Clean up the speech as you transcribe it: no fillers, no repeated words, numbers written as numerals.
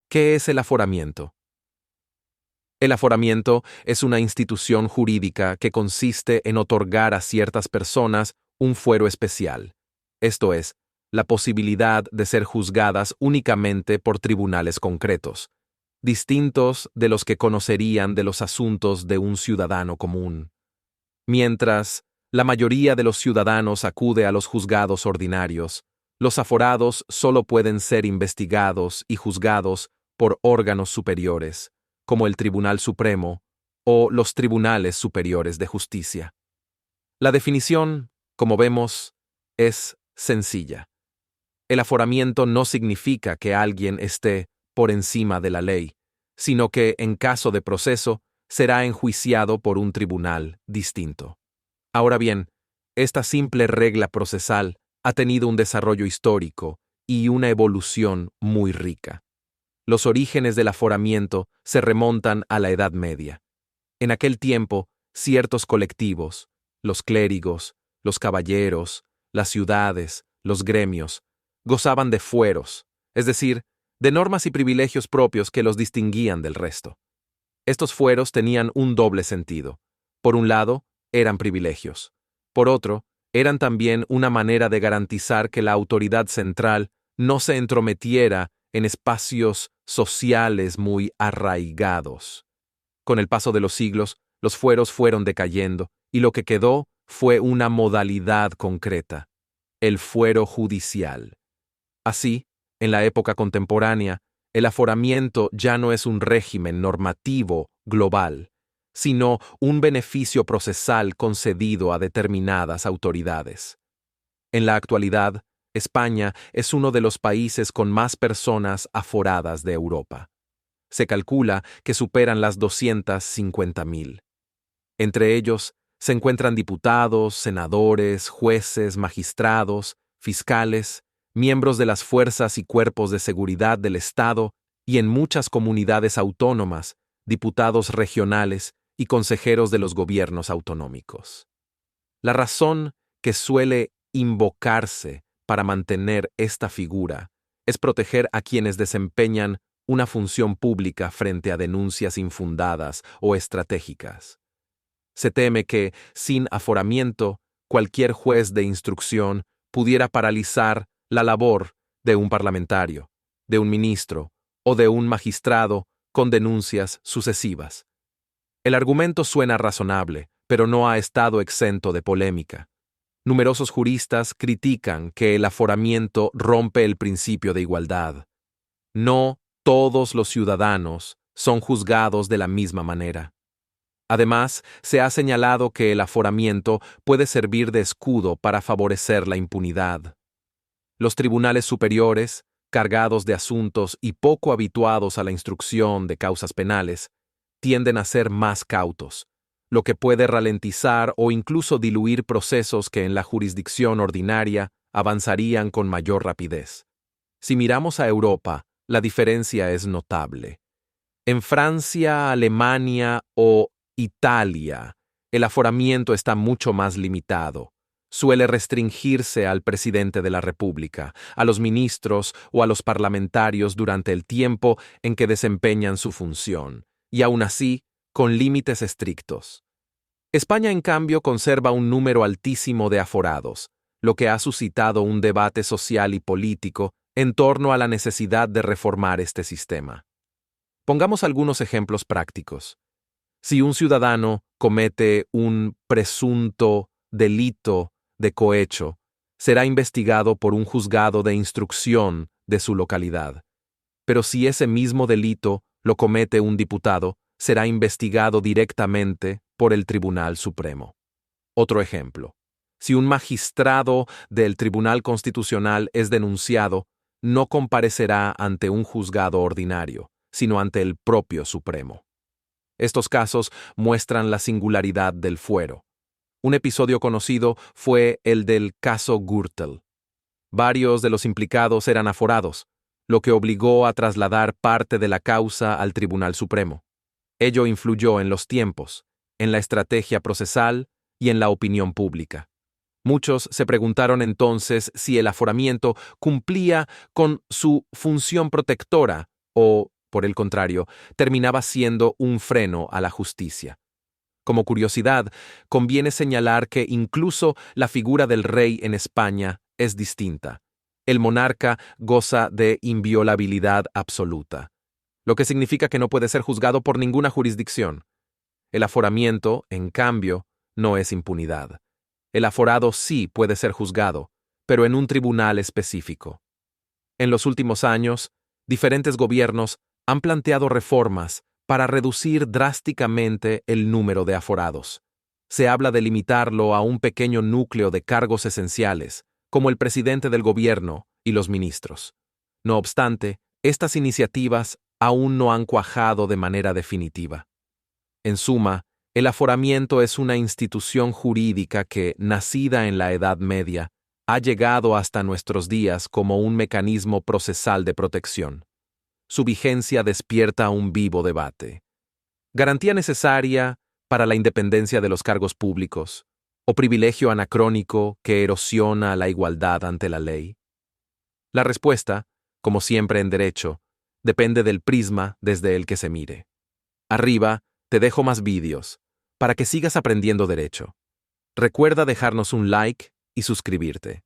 ¿Qué es el aforamiento? El aforamiento es una institución jurídica que consiste en otorgar a ciertas personas un fuero especial, esto es, la posibilidad de ser juzgadas únicamente por tribunales concretos, distintos de los que conocerían de los asuntos de un ciudadano común. Mientras la mayoría de los ciudadanos acude a los juzgados ordinarios, los aforados solo pueden ser investigados y juzgados por órganos superiores, como el Tribunal Supremo o los Tribunales Superiores de Justicia. La definición, como vemos, es sencilla. El aforamiento no significa que alguien esté por encima de la ley, sino que, en caso de proceso, será enjuiciado por un tribunal distinto. Ahora bien, esta simple regla procesal ha tenido un desarrollo histórico y una evolución muy rica. Los orígenes del aforamiento se remontan a la Edad Media. En aquel tiempo, ciertos colectivos, los clérigos, los caballeros, las ciudades, los gremios, gozaban de fueros, es decir, de normas y privilegios propios que los distinguían del resto. Estos fueros tenían un doble sentido. Por un lado, eran privilegios. Por otro, eran también una manera de garantizar que la autoridad central no se entrometiera en espacios sociales muy arraigados. Con el paso de los siglos, los fueros fueron decayendo, y lo que quedó fue una modalidad concreta, el fuero judicial. Así, en la época contemporánea, el aforamiento ya no es un régimen normativo global, sino un beneficio procesal concedido a determinadas autoridades. En la actualidad, España es uno de los países con más personas aforadas de Europa. Se calcula que superan las 250.000. Entre ellos se encuentran diputados, senadores, jueces, magistrados, fiscales, miembros de las fuerzas y cuerpos de seguridad del Estado y en muchas comunidades autónomas, diputados regionales y consejeros de los gobiernos autonómicos. La razón que suele invocarse para mantener esta figura es proteger a quienes desempeñan una función pública frente a denuncias infundadas o estratégicas. Se teme que, sin aforamiento, cualquier juez de instrucción pudiera paralizar la labor de un parlamentario, de un ministro o de un magistrado con denuncias sucesivas. El argumento suena razonable, pero no ha estado exento de polémica. Numerosos juristas critican que el aforamiento rompe el principio de igualdad. No todos los ciudadanos son juzgados de la misma manera. Además, se ha señalado que el aforamiento puede servir de escudo para favorecer la impunidad. Los tribunales superiores, cargados de asuntos y poco habituados a la instrucción de causas penales, tienden a ser más cautos, lo que puede ralentizar o incluso diluir procesos que en la jurisdicción ordinaria avanzarían con mayor rapidez. Si miramos a Europa, la diferencia es notable. En Francia, Alemania o Italia, el aforamiento está mucho más limitado. Suele restringirse al presidente de la República, a los ministros o a los parlamentarios durante el tiempo en que desempeñan su función, y aún así, con límites estrictos. España, en cambio, conserva un número altísimo de aforados, lo que ha suscitado un debate social y político en torno a la necesidad de reformar este sistema. Pongamos algunos ejemplos prácticos. Si un ciudadano comete un presunto delito de cohecho, será investigado por un juzgado de instrucción de su localidad. Pero si ese mismo delito lo comete un diputado, será investigado directamente por el Tribunal Supremo. Otro ejemplo. Si un magistrado del Tribunal Constitucional es denunciado, no comparecerá ante un juzgado ordinario, sino ante el propio Supremo. Estos casos muestran la singularidad del fuero. Un episodio conocido fue el del caso Gürtel. Varios de los implicados eran aforados, lo que obligó a trasladar parte de la causa al Tribunal Supremo. Ello influyó en los tiempos, en la estrategia procesal y en la opinión pública. Muchos se preguntaron entonces si el aforamiento cumplía con su función protectora o Por el contrario, terminaba siendo un freno a la justicia. Como curiosidad, conviene señalar que incluso la figura del rey en España es distinta. El monarca goza de inviolabilidad absoluta, lo que significa que no puede ser juzgado por ninguna jurisdicción. El aforamiento, en cambio, no es impunidad. El aforado sí puede ser juzgado, pero en un tribunal específico. En los últimos años, diferentes gobiernos han planteado reformas para reducir drásticamente el número de aforados. Se habla de limitarlo a un pequeño núcleo de cargos esenciales, como el presidente del gobierno y los ministros. No obstante, estas iniciativas aún no han cuajado de manera definitiva. En suma, el aforamiento es una institución jurídica que, nacida en la Edad Media, ha llegado hasta nuestros días como un mecanismo procesal de protección. Su vigencia despierta un vivo debate. ¿Garantía necesaria para la independencia de los cargos públicos o privilegio anacrónico que erosiona la igualdad ante la ley? La respuesta, como siempre en derecho, depende del prisma desde el que se mire. Arriba te dejo más vídeos para que sigas aprendiendo derecho. Recuerda dejarnos un like y suscribirte.